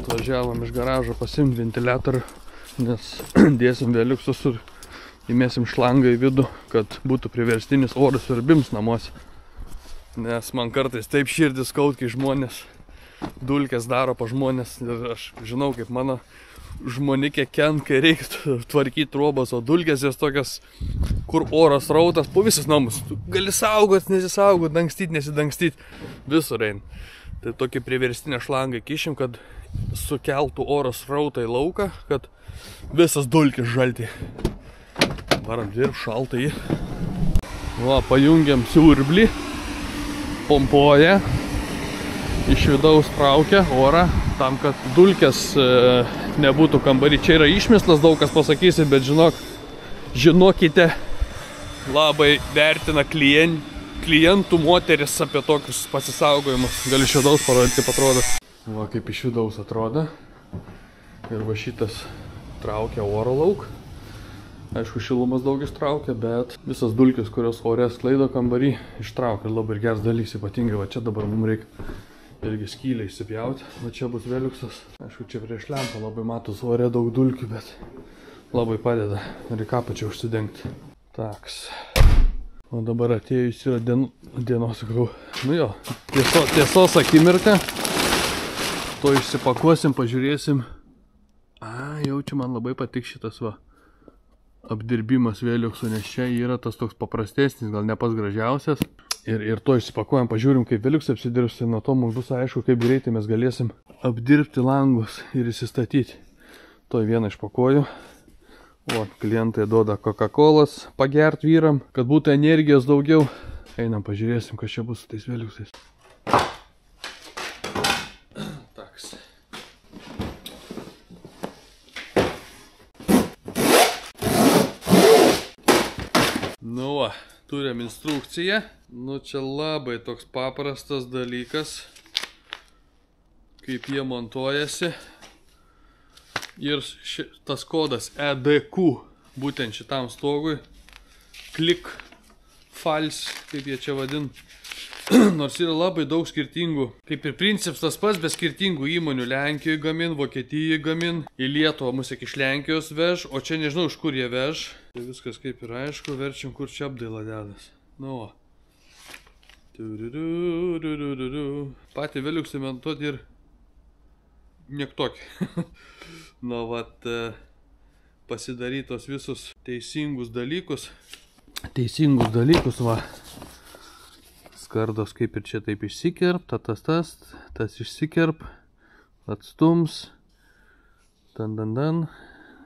Atvažiavom iš garažo pasimti ventiliatorių, nes dėsim Veliuksus ir įmėsim šlangą į vidų, kad būtų priverstinis oro siurbimas namuose. Nes man kartais taip širdis skaud, kai žmonės dulkes daro pa žmonės ir aš žinau, kaip mano žmonikė ken, kai reikia tvarkyti trobas, o dulkės jos tokios, kur oras rautas po visus namus. Tu gali saugot, nesisaugot, dangstyt, nesidangstyt, visur eina. Tai tokį priverstinę šlangą kišim, kad sukeltų oras rautą į lauką, kad visas dulkis žalti. Varam dirb šaltai. Va, pajungiam siurblį, pompuoja, iš vidaus traukia orą, tam, kad dulkės nebūtų kambarį. Čia yra išmislas, daug kas pasakysi, bet žinokite, labai vertina klientų moteris apie tokius pasisaugojimus. Galiu iš vidaus parodyti, kaip atrodo. Va, kaip iš vidaus atrodo. Ir va šitas traukia oro lauk. Aišku, šilumas daug ištraukia, bet visas dulkis, kurios ore sklaido kambarį, ištraukia. Ir labai geras dalykas, ypatingai va čia dabar mums reikia irgi skylę įsipjauti. Va čia bus Veliuksas. Aišku, čia prieš lempą labai matos ore daug dulkių, bet labai padeda. Ir į apačią užsidengti. Taks. O dabar atėjus yra dienos, sakau, nu jo, tiesos akimirka. To išsipakuosim, pažiūrėsim. Jau čia man labai patik šitas va apdirbimas Veliuksų, nes čia yra tas toks paprastesnis, gal ne pas gražiausias. Ir to išsipakuojam, pažiūrim, kaip Veliuksai apsidirbs, ir nuo to mums bus aišku, kaip greitai mes galėsim apdirbti langus ir įsistatyti. To vieną išpakuoju. O, klientai duoda Coca-Colas pagert vyram, kad būtų energijos daugiau. Einam, pažiūrėsim, kas čia bus su tais Veliuksais. Taks. Nu va, turim instrukciją. Nu čia labai toks paprastas dalykas, kaip jie montuojasi. Ir tas kodas EDQ, būtent šitam stogui, Click Files, kaip jie čia vadin. Nors yra labai daug skirtingų, kaip ir principas tas pats, bet skirtingų įmonių. Lenkijoje gamin, Vokietijoje gamin, į Lietuvą mus iš Lenkijos vež, o čia nežinau, iš kur jie vež. Tai viskas kaip ir aišku, verčiam, kur čia apdaila dedas. Nu, patį Veliuksą montuoti ir niek tokį. Na, vat, pasidarytos visus teisingus dalykus. Va. Skardos kaip ir čia taip išsikerp, tas išsikerp, atstums,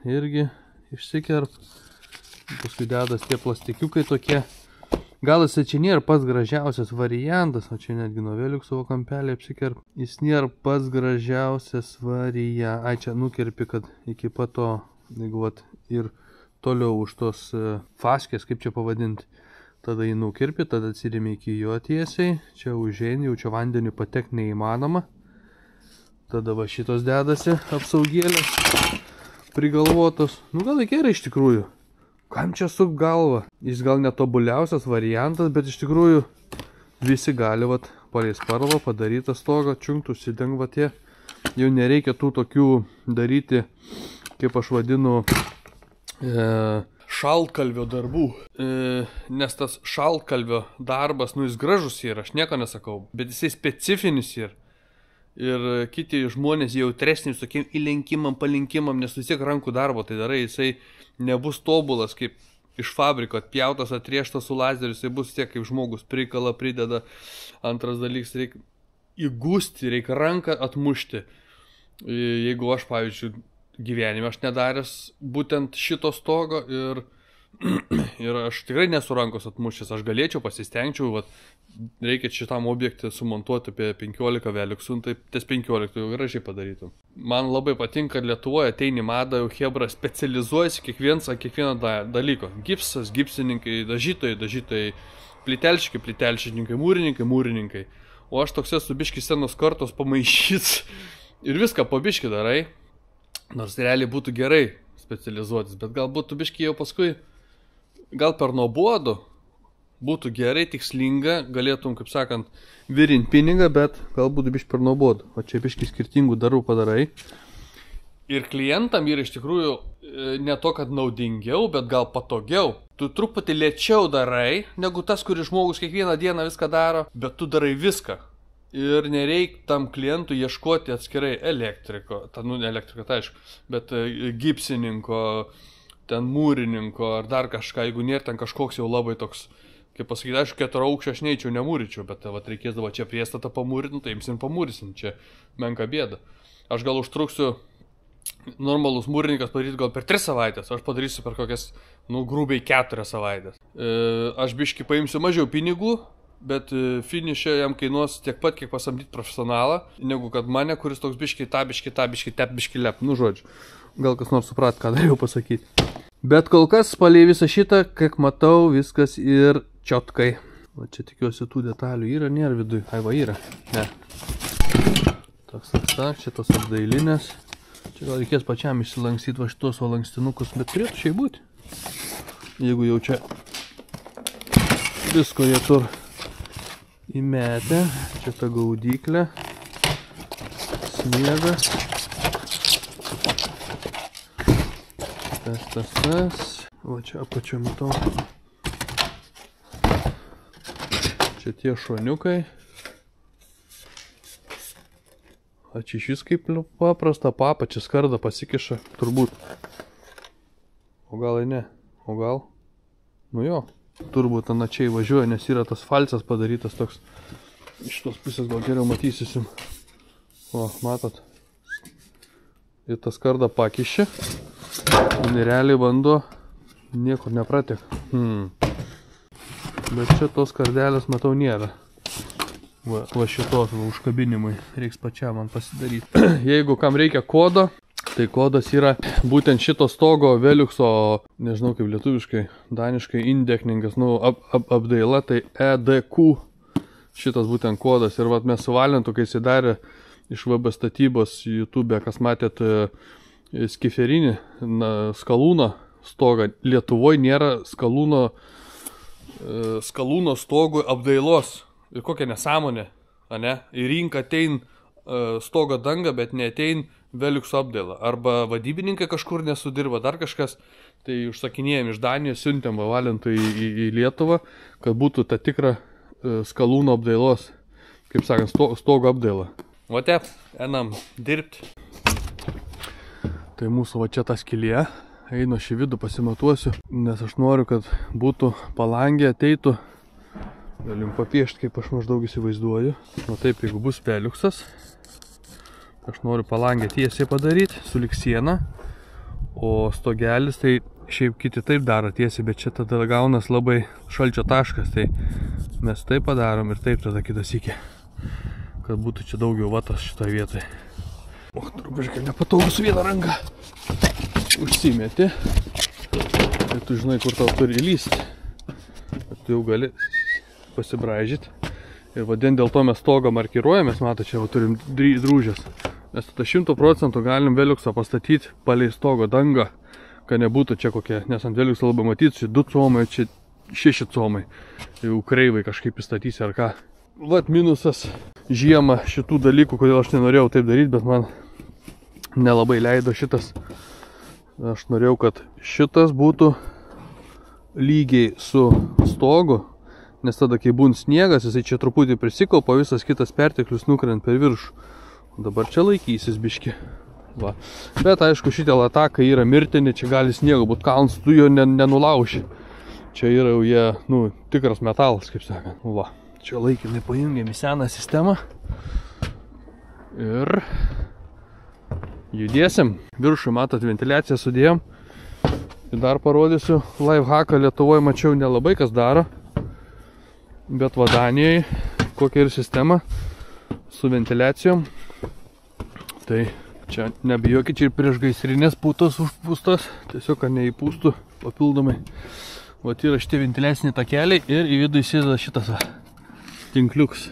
irgi išsikerp. Paskui dedas tie plastikiukai tokie. Gal jis čia nėra pats gražiausias variantas, o čia netgi nuo Veliukso kampelį apsikerp. Jis nėra pats gražiausias variantas. Ai, čia nukerpi, kad iki pato, jeigu vat, ir toliau už tos faskės, kaip čia pavadinti. Tada jį nukerpi, tada atsirimi iki jo tiesiai. Čia užeini, jau čia vandeniu patekti neįmanoma. Tada va šitos dedasi apsaugėlės prigalvotos. Nu gal gerai iš tikrųjų. Kam čia sukt galvą? Jis gal netobuliausias variantas, bet iš tikrųjų visi gali vat palei sparvą padaryti stogą, čiungt, užsideng va tie. Jau nereikia tų tokių daryti, kaip aš vadinu, šaltkalvio darbų. Nes tas šaltkalvio darbas, nu jis gražus yra, aš nieko nesakau, bet jisai specifinis yra. Ir kiti žmonės jautresnis tokiem įlenkimam, palinkimam, nes vis tiek rankų darbo tai darai, jisai nebus tobulas kaip iš fabriko atpjautas, atrieštas su lazeriu, jisai bus tiek kaip žmogus prikala, prideda. Antras dalykas, reikia įgūsti, reikia ranką atmušti. Jeigu aš, pavyzdžiui, gyvenime aš nedaręs būtent šito stogo ir aš tikrai nesu rankos atmušęs, aš galėčiau, pasistengčiau, vat, reikia šitam objektui sumontuoti apie 15 Veliuksų, tai ties 15 jau gražiai padarytum. Man labai patinka, kad Lietuvoje ateini madą, jau hebra specializuojasi kiekvieną dalyko. Gipsas, gipsininkai, dažytojai, plytelšininkai, mūrininkai. O aš toks esu biški senos kartos pamaišyts ir viską po biški darai. Nors realiai būtų gerai specializuotis, bet gal būtų biški jau paskui, gal per nuobodu, būtų gerai, tikslinga, galėtum, kaip sakant, virinti pinigą, bet galbūt biški per nuobodu. O čia biški skirtingų darbų padarai. Ir klientam yra iš tikrųjų ne to, kad naudingiau, bet gal patogiau. Tu truputį lėčiau darai, negu tas, kuris žmogus kiekvieną dieną viską daro, bet tu darai viską. Ir nereik tam klientui ieškoti atskirai elektriko, ne elektriko, tai aišku, bet gipsininko, ten mūrininko ar dar kažką, jeigu nėra ten kažkoks jau labai toks, kaip pasakyti, aišku, 4 aukščio aš neičiau, nemūričiau, bet reikėsdavo čia priestatą pamūrinti, tai imsim pamūrisim, čia menka bėda. Aš gal užtruksiu normalus mūrininkas padaryti gal per 3 savaitės, aš padarysiu per kokias, grubiai 4 savaitės. Aš biški paimsiu mažiau pinigų, bet finišė jam kainuos tiek pat, kiek pasamdyti profesionalą, negu kad mane, kuris toks biški, tep, biški lep, žodžiu. Gal kas nors suprat, ką dariau pasakyti. Bet kol kas, palei visą šitą, kiek matau, viskas ir čiotkai. O čia tikiuosi tų detalių yra, nėra vidui. Ai va, yra. Ne. Toks, šitos apdailinės. Čia gal reikės pačiam išsilankstyti va šitos va lankstinukus, bet turėtų šiai būti. Jeigu jau čia visko jie tur įmetę. Čia ta gaudyklė. Sniegas. Tas. O čia apačio matau. Čia tie šoniukai. O čia iš vis kaip paprasta papa, čia skarda pasikiša, turbūt. O gal ne? O gal? Nu jo, turbūt anačiai važiuoja, nes yra tas falcas padarytas toks. Iš tos pusės gal geriau matysisim. O, matot? Ir tas skarda pakišė. Ir realiai bando niekur nepratek. Bet čia tos kardelės matau nėra. Va šitos užkabinimui reiks pačiam man pasidaryti. Jeigu kam reikia kodo, tai kodas yra būtent šito stogo Veluxo, nežinau kaip lietuviškai, daniškai indekningas, apdaila, tai EDQ. Šitas būtent kodas. Ir vat mes su Valentu, kai įsidarė iš VB statybos YouTube, kas matėt skiferinį skalūno stogą. Lietuvoje nėra skalūno stogų apdailos. Ir kokia nesąmonė, ane? Į rinką atein stogo danga, bet neatein Veluxo apdaila. Arba vadybininkai kažkur nesudirba, dar kažkas. Tai užsakinėjom iš Danijos, siuntėm Valentui į Lietuvą, kad būtų ta tikra skalūno apdailos, kaip sakant, stogo apdaila. Vatep, einam dirbti. Tai mūsų va čia ta skylė. Einu šį vidų pasimatuosiu, nes aš noriu, kad būtų palangė, ateitų. Galim papiešti, kaip aš maždaug įsivaizduoju. O taip, jeigu bus Veluxas, aš noriu palangę tiesiai padaryti, sulig sieną. O stogelis, tai šiaip kiti taip daro tiesiai, bet čia tada gaunas labai šalčio taškas. Tai mes taip padarom ir taip tada kitas iki. Kad būtų čia daugiau vatos šitoje vietoje. O, trupučiai nepatogu su viena ranka. Užsimeti. Ir tu žinai, kur tau turi įlysti. Bet tu jau gali pasibraižyti. Ir vadien dėl to mes stogą markiruojamės, mato, čia turim drūžės. Mes tada 100% galim Veluxą pastatyti palei stogo dangą, kad nebūtų čia kokie, nes ant Veluxą labai matyti, čia 2 comai, čia 6 comai. Jau kreivai kažkaip įstatysi ar ką. Vat minusas žiemą šitų dalykų, kodėl aš nenorėjau taip daryti, bet man nelabai leido šitas. Aš norėjau, kad šitas būtų lygiai su stogu. Nes tada, kai būn sniegas, jisai čia truputį prisikaupa, visas kitas perteklius nukrent per viršų. O dabar čia laikysis biški. Va. Bet aišku, šitie latakai yra mirtini, čia gali sniego būt kalns, tu jo nenulauši. Čia yra jau jie, tikras metalas, kaip sakant. Va. Čia laikinai pajungiam į seną sistemą. Ir judėsim. Viršų, matot, ventiliaciją sudėjom. Ir dar parodysiu, lifehacką Lietuvoje mačiau nelabai kas daro. Bet va Danijoje kokia ir sistema su ventiliacijom. Tai čia nebijokit, čia ir priešgaisrinės putos užpūstos. Tiesiog, kad neįpūstų papildomai. Va yra šitie ventiliaciniai takeliai ir į vidų įsideda šitas tinkliuks.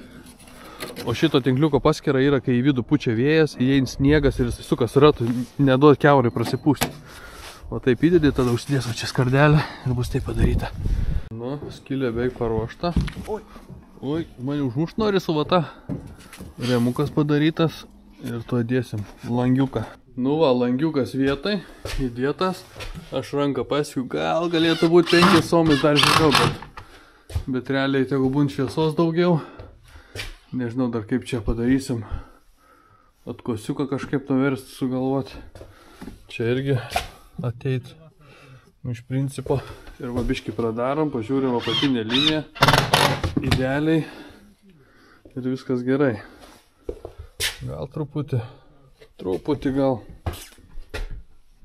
O šito tinkliuko paskira yra, kai į vidų pučia vėjas, įein sniegas ir jis sukas ratų, neduod kiaurai prasipūsti. O taip įdedi, tada užsidės va čia skardelę ir bus taip padaryta. Nu, skylė beveik paruošta. Oi, mane užmuš nori su vata. Remukas padarytas ir tuo dėsim langiuką. Nu va, langiukas vietai, įdėtas. Aš ranką pasiu, gal galėtų būti 5 somais dar žiūrėjau, bet realiai tegu būnt šviesos daugiau. Nežinau dar kaip čia padarysim. Atkosiuką kažkaip nuversti, sugalvoti. Čia irgi ateit. Iš principo. Ir va biškį pradarom, pažiūrim apatinę liniją. Idealiai. Ir viskas gerai. Gal truputį gal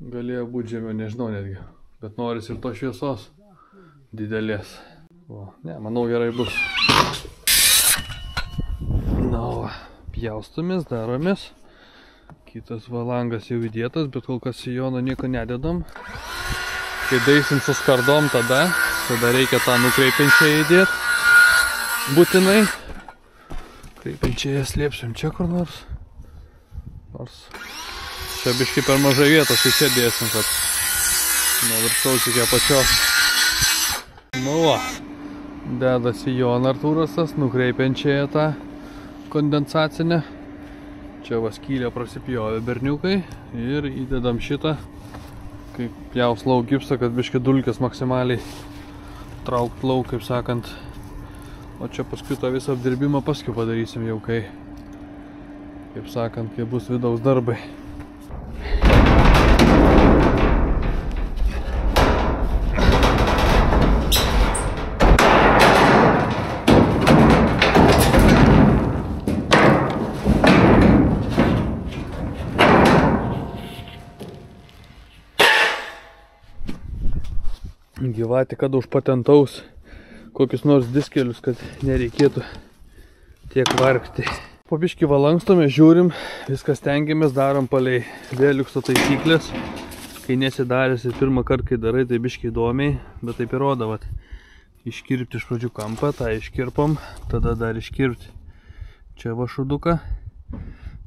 galėjo būti žemiau, nežinau netgi. Bet noris ir to šviesos didelės. O, ne, manau gerai bus. Na, va, pjaustumės, daromės. Kitas valangas jau įdėtas, bet kol kas į joną nieko nededam. Kai daisim su skardom, tada reikia tą nukreipiančią įdėti. Būtinai. Kreipiančiąją slėpsim čia kur nors. Čia biškai per mažai vietos, tai čia dėsim, kad nuo viršaus iki apačios. Nu va, dedasi Jonas Artūrasas, nukreipiančiąją tą kondensacinę. Čia va skylė prasipjovė berniukai ir įdedam šitą, kaip pjaus lauk gipsą, kad biškai dulkės maksimaliai traukt lauk, kaip sakant. O čia paskui tą visą apdirbimą paskui padarysim jau, kai, kaip sakant, kai bus vidaus darbai. Gyvatį, kad užpatentaus kokius nors diskelius, kad nereikėtų tiek vargti. Po biškį valankstome, žiūrim, viskas stengiamės, darom palei Veliukso taisyklės. Kai nesidaręs ir pirmą kartą, kai darai, tai biškį įdomiai, bet taip ir rodo, vat. Iškirpti iš pradžių kampą, tą iškirpom, tada dar iškirpti čia va šuduką,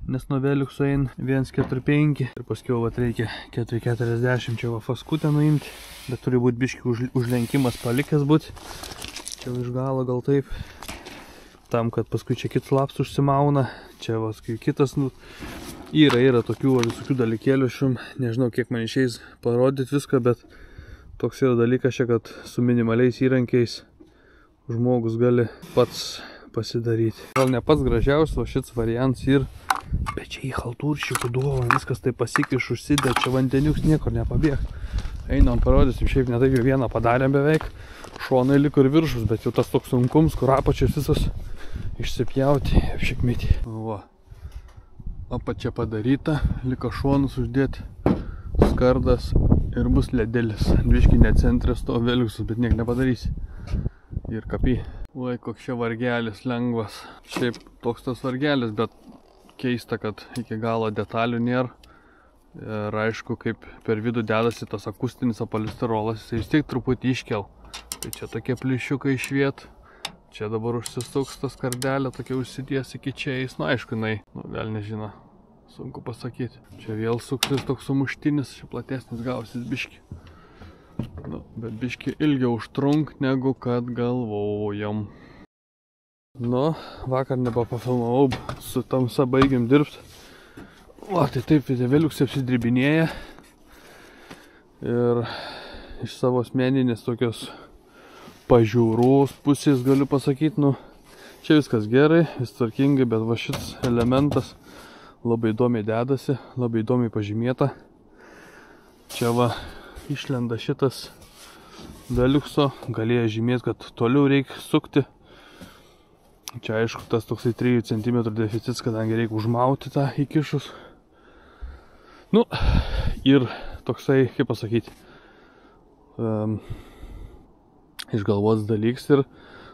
nes nuo Veliukso eina 1,45 ir paskiau vat reikia 4,40 čia va faskutę nuimti, bet turi būti biškį užlenkimas palikęs būti. Čia iš galo gal taip, tam, kad paskui čia kitas laps užsimauna, čia paskui kitas, nu, yra tokių visokių dalykėlių šium, nežinau kiek man išeis parodyti viską, bet toks yra dalykas čia, kad su minimaliais įrankiais žmogus gali pats pasidaryti. Gal ne pats gražiausias, o šits variants ir, bet čia į haltūrščiukų duovą, viskas taip pasikiš, užsidė, čia vandeniuks niekur nepabėg. Einam parodysim, šiaip ne taip jau vieną padarėm beveik, šonai liko ir viršus, bet jau tas toks sunkums, kur apačios visas išsipjauti, apšikmyti. Va, apačia padaryta, liko šonus uždėti, skardas ir bus ledelis. Biškį ne centras to Veliuksus, bet niek nepadarysi. Ir kapy. Oi, koks čia vargelis lengvas. Šiaip toks tas vargelis, bet keista, kad iki galo detalių nėra. Ir aišku, kaip per vidų dedasi tas akustinis polistirolas, jis vis tiek truputį iškel. Tai čia tokie plišiukai šviet. Čia dabar užsisuks tas kardelė, tokia užsidės iki čia eis. Nu aišku, vėl nežino. Sunku pasakyti. Čia vėl suksis toks sumuštinis, čia platesnis gausis biški. Nu, bet biški ilgiau užtrunk, negu kad galvojom. Nu, vakar nebepafilmavau, su tamsa baigiam dirbti. Va, tai taip, Veliuksai apsidribinėja. Ir iš savo asmeninės tokios pažiūros pusės galiu pasakyti, nu, čia viskas gerai, vis tvarkingai, bet va šis elementas labai įdomiai dedasi, labai įdomiai pažymėta. Čia va išlenda šitas Veliukso, galėjo žymėti, kad toliau reikia sukti. Čia aišku, tas toksai 3 cm deficits, kadangi reikia užmauti tą įkišus. Nu, ir toksai, kaip pasakyti, išgalvotas dalyks ir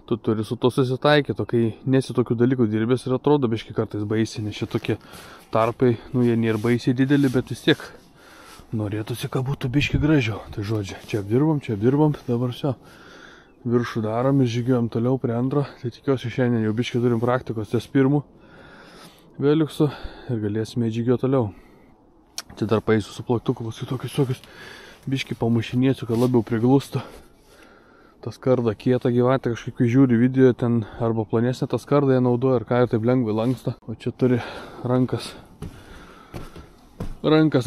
tu turi su to susitaikyti, o kai nesi tokių dalykų dirbęs ir atrodo biški kartais baisiai, nes šitokie tarpai, nu jie nėra baisiai dideli, bet vis tiek norėtųsi, kad būtų biški gražiau. Tai žodžiu, čia apdirbam, dabar все. Viršų darom ir žygiuojam toliau prie antro, tai tikiuosi šiandien jau biški turim praktikos ties pirmų Veliuksų ir galėsime žygiuoti toliau. Čia dar paeisiu su plaktuku, paskui tokius biški pamušinėsiu, kad labiau priglustų. tas kardą kietą gyvatę, kažkaip žiūri video, ten arba plonesnė tas kardą jie naudoja, ar ką, ir taip lengvai lanksto. O čia turi rankas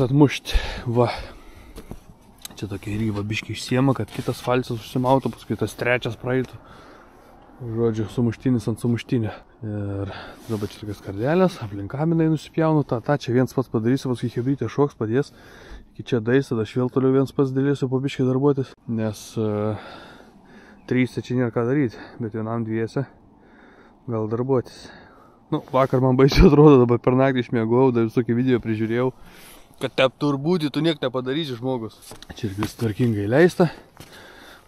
atmušti. Va. Čia tokia irgi biškiai išsiema, kad kitas falsas užsimautų, paskui tas trečias praeitų. Žodžiu, sumuštinis ant sumuštinio. Ir dabar čia tokias kardelės, aplink kaminai nusipjaunu, tą čia viens pats padarysiu, paskui hebrytė šoks padės. Iki čia dais, tada aš vėl toliau viens pats dėlėsiu po biškiai darbuotis, nes 3 čia nėra ką daryti, bet vienam 2 gal darbuotis. Nu, vakar man baisiai atrodo, dabar per naktį išmiegojau, dar visokį video prižiūrėjau, kad tep turbūti, tu niek nepadarysi žmogus. Čia irgi vis tvarkingai leista.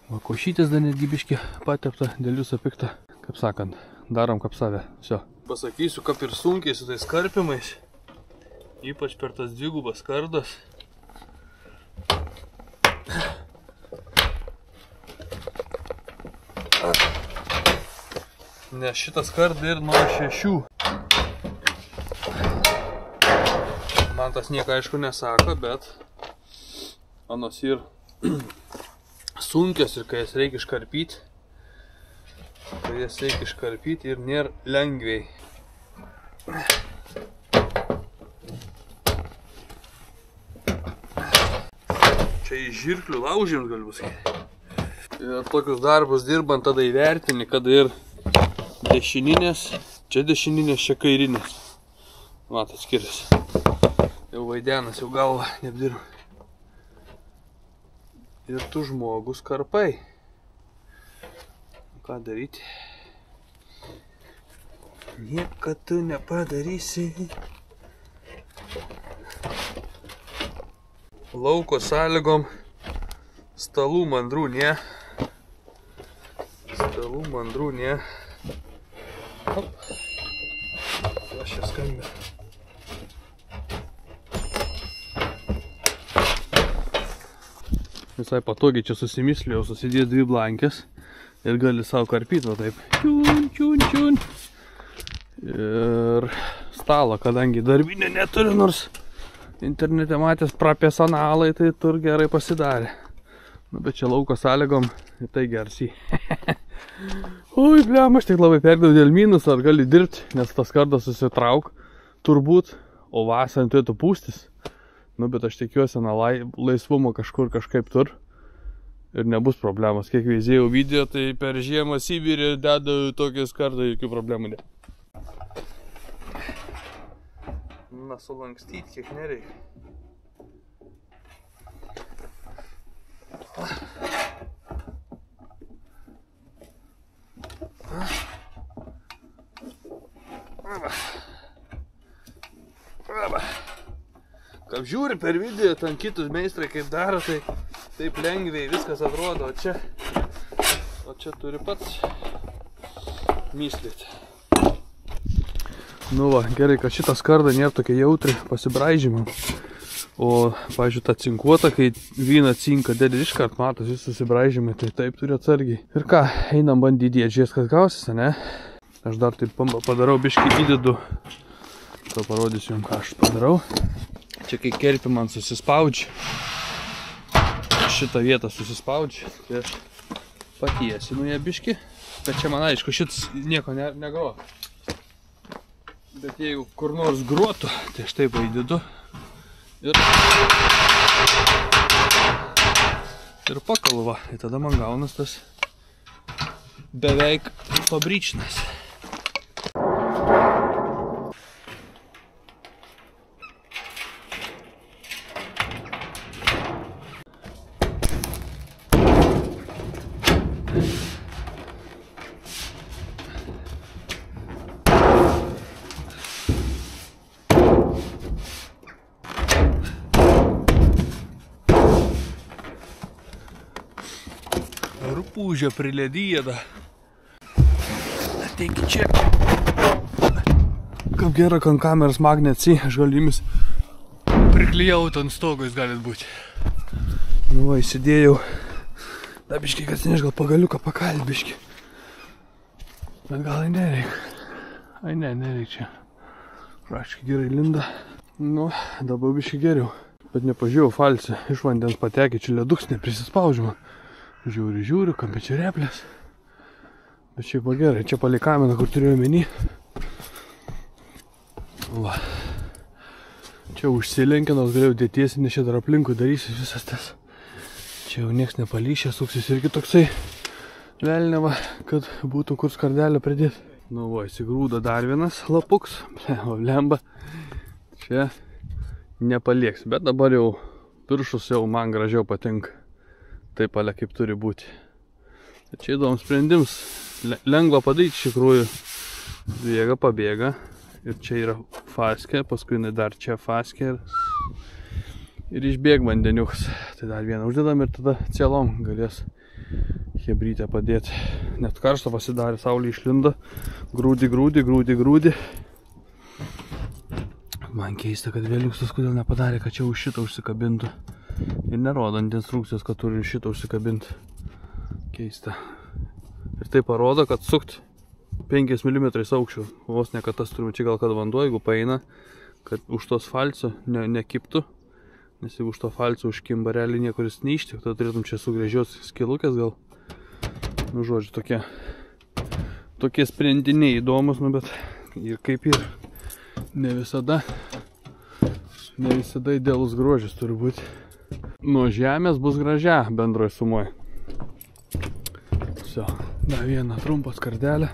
Va, košytis dar netgi biškį patepta, dėl viso pikta. Kaip sakant, darom kaip save. Visio. Pasakysiu, kaip ir sunkiai su tais karpimais, ypač per tas dvigubas kardas. Nes šitas kardai ir nuo 6. Man tas nieko aišku nesako, bet anos ir sunkios ir kai jas reikia iškarpyti. Ir nėra lengviai. Čia į žirklių laužims galiu pasakyti. Ir tokius darbus dirbant tada įvertini, kada ir dešininės, čia kairinės. Matot, skiriasi. Jau vaidenas, jau galva neapdirba. Ir tu žmogus karpai. Ką daryti? Nieko tu nepadarysi. Lauko sąlygom stalų mandrų ne. Hop. Aš čia skambė. Visai patogiai čia susimislėjau, susidės 2 blankės ir gali savo karpyti, va taip. Čiun. Ir stalą, kadangi darbinė neturi, nors internete matęs profesionalai, tai tur gerai pasidarė. Nu, bet čia lauko sąlygom, tai gersiai. Ui, bliam, aš tik labai perdėjau dėl minus, ar gali dirbti, nes tas kardas susitrauk, turbūt, o vasarą turėtų pūstis. Nu, bet aš tikiuosi, laisvumo kažkaip tur ir nebus problemos. Kiek veizėjau video, tai per žiemą Sibirį dedu tokias kardą, jokių problemų ne. Na, sulankstyti kiek nereikia. Kaip žiūri per video, ten kitus meistrai kaip daro, tai taip lengviai viskas atrodo, o čia turi pats myslyti. Nu va, gerai, kad šitas karda nėra tokia jautri pasibraižymam. O, pavyzdžiui, ta cinkuota, kai vyną cinka dėlį iškart matos visi susibraižymai, tai taip turi atsargiai. Ir ką, einam bandyti žiūrės, kas gausis, ne? Aš dar taip padarau biškį įdedu. To parodysiu jums, ką aš padarau. Čia kai kerpi man susispaudžia, šitą vietą susispaudžia, tai aš patiesinu ją biškį, bet čia man aišku, šitas nieko negro. Bet jeigu kur nors grotų, tai aš taip įdedu ir pakalva, tai tada man gaunas tas beveik fabričinas. Rupūžė priledyda. Ateiki čia. Kaip gera, kad kameras magnetsi, aš galiu jumis priklijau ant stogo, jis galit būti. Nu va, įsidėjau. Da biški, kad neš gal pagaliuką pakalbiški. Bet gal nereik. Ai ne, nereik čia. Praškai gerai linda. Nu, dabar biški geriau. Bet nepažiūrėjau falsį. Iš vandens patekė, čia leduks neprisispaudžiama. Žiūriu, kampečiareplės. Bet šiaip buvo gerai, čia palei kaminą, kur turėjau omeny. Va. Čia užsilenkė, nors galėjau dėtiesi, nes čia dar aplinkui darysis visas tas. Čia jau nieks nepalyšė, suksis irgi toksai velneva, kad būtų kur skardelę pridėti. Nu va, įsigrūda dar vienas lapuks, lemba. Čia nepalieks, bet dabar jau viršus jau man gražiau patinka. Taip ale kaip turi būti. Čia įdomus sprendims. Lengva padaryti iš tikrųjų. Bėga, pabėga. Ir čia yra faskė, paskui dar čia faskė. Ir išbėg vandeniukas. Tai dar vieną uždedam ir tada celom galės hebrytę padėti. Net karštą pasidarė, saulė išlindo. Grūdi. Man keista, kad Veliuksas kodėl nepadarė, kad čia už šitą užsikabintų. Ir nerodant instrukcijos, kad turi šitą užsikabinti. Keista. Ir tai parodo, kad sukt 5 mm aukščių. Vos ne, kad tas turime čia gal kad vanduo, jeigu paeina, kad už tos falco nekiptų. Nes jeigu už to falco užkimba realiai niekuris neištik, tada turėtum čia sugrėžios skilukės gal. Nu, žodžiu, tokie sprendiniai įdomus, nu, bet ir kaip ir ne visada idealus grožis turi būti. Nuo žemės bus gražia bendroje sumoje. Все, dar vieną trumpą skardelę.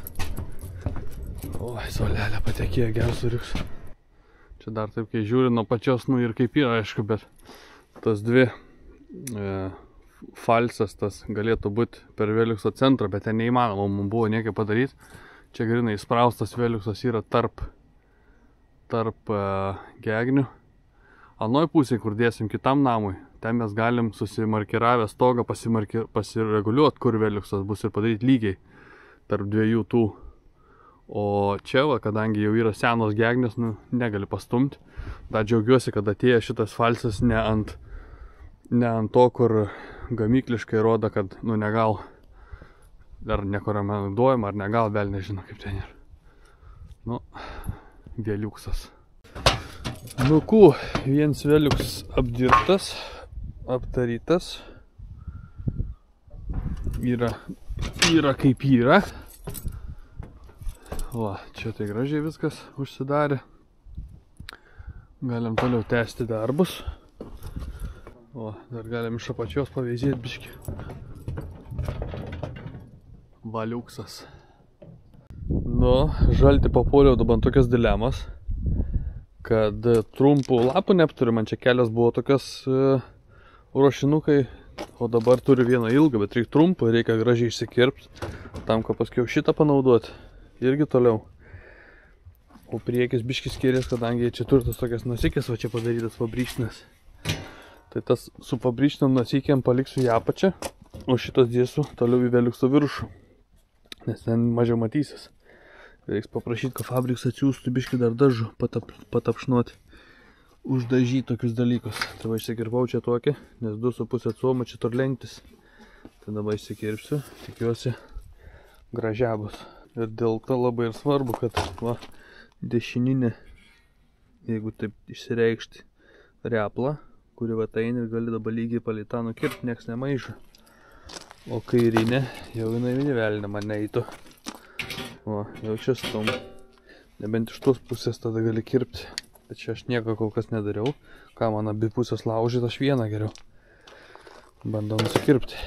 Oi, solelė patekėjo, geras suriks. Čia dar taip, kai žiūri nuo pačios, nu ir kaip yra, aišku, bet tas dvi falsas tas galėtų būti per Veliukso centrą, bet ten neįmanoma, mums buvo niekai padaryti. Čia grinai įspraustas Veliuksas yra tarp gegnių. Anoj pusėje, kur dėsim kitam namui, ten mes galim susimarkiravę stogą pasireguliuoti, kur Veliuksas bus ir padaryti lygiai tarp dviejų tų. O čia, va, kadangi jau yra senos gegnės, nu, negali pastumti. Dar džiaugiuosi, kad atėjo šitas falsas ne ant to, kur gamykliškai rodo, kad, nu, negal, dar nekoremenduojama, ar negal, vėl nežino, kaip ten yra. Nu, Veliuksas. Nu, viens Veliuks apdirbtas, aptarytas. Yra kaip yra. Va, čia tai gražiai viskas užsidarė. Galim toliau tęsti darbus. O, dar galim iš apačios paveizėti biškį. Valiuksas. Nu, žalti papuoliau dabar tokias dilemas, kad trumpų lapų neapturiu, man čia kelias buvo tokias ruošinukai, o dabar turiu vieną ilgą, bet reikia trumpų, reikia gražiai išsikirpti, tam, kad paskiau šitą panaudoti, irgi toliau. O priekis biškis skiriasi, kadangi čia turtas tokias nasikės, va čia padarytas fabričnas. Tai tas su fabričniam nasikėm paliksiu į apačią, o šitas dėsiu toliau į Veliukso viršų, nes ten mažiau matysis. Reiks paprašyti, kad fabriks atsiųstų biškį dar dažų patapšnuoti, uždažyti tokius dalykus. Tai va išsikirpau čia tokį, nes 2,5 cm čia torlentis. Tai dabar išsikirpsiu, tikiuosi gražia bus. Ir dėl to labai ir svarbu, kad va, dešininė, jeigu taip išsireikšti, replą, kuri va eina ir gali dabar lygiai palei tą nukirpti, nieks nemaišo. O kairinė, jau jinai velnė man neįtų. O, jau čia stum. Nebent iš tos pusės tada gali kirpti. Bet čia aš nieko kol kas nedariau. Ką man abi pusės laužyti, aš vieną geriau. Bandau nusikirpti.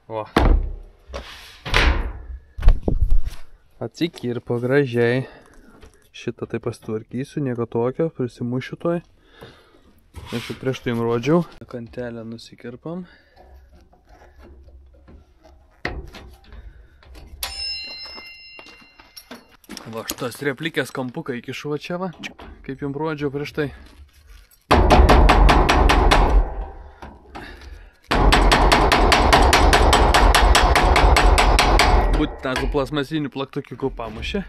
O. Atsikirpo gražiai. Šitą taip pasitvarkysiu, nieko tokio, prisimušiu toj. Aš jau prieš tai jums rodžiau. Kantelę nusikirpam. Va, šitas replikės kampuką įkišu va čia va, kaip jums rodžiau prieš tai. Būtent su plasmasiniu plaktukiuku pamušė.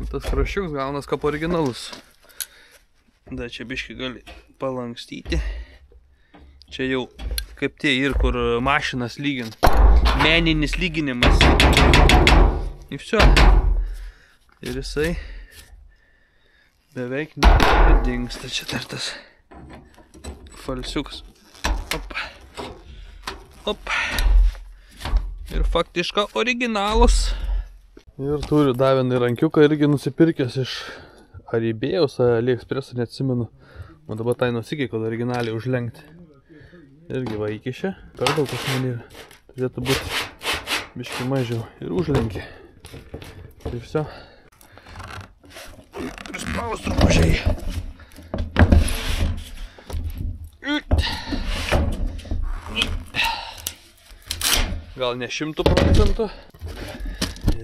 tas kraščiuks gaunas kaip originalus. Da čia biški gali palankstyti. Čia jau kaip tie ir kur mašinas lygint. Meninis lyginimas. Ir viso. Ir jisai beveik nedingsta. Čia dar tas falsiukas. Op. Op. Ir faktiška originalus. Ir turiu dar vieną rankiuką irgi nusipirkęs iš Aribėjaus, AliExpress, neatsimenu. O dabar tai nusikiai, kad originaliai užlenkti. Irgi va įkišė. Per daug pas man yra. Turėtų būti biški mažiau. Ir užlenkė. Ir viso. Prispaus trupučiai. Gal ne 100%.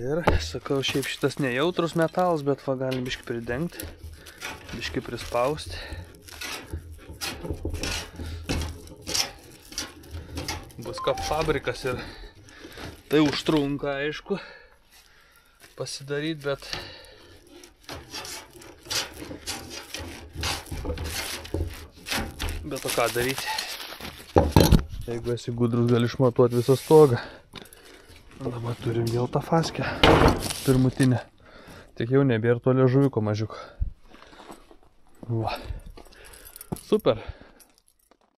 Ir, sakau, šiaip šitas nejautrus metalas, bet va galim biški pridengti, biški prispausti. Bus kaip fabrikas ir tai užtrunka, aišku, pasidaryti, bet o ką daryti? Jeigu esi gudrus, gali išmatuoti visą stogą. Dabar turim vėl tą faskę pirmutinę. Tik jau nebėra to liežuviuko mažiuko. Va. Super.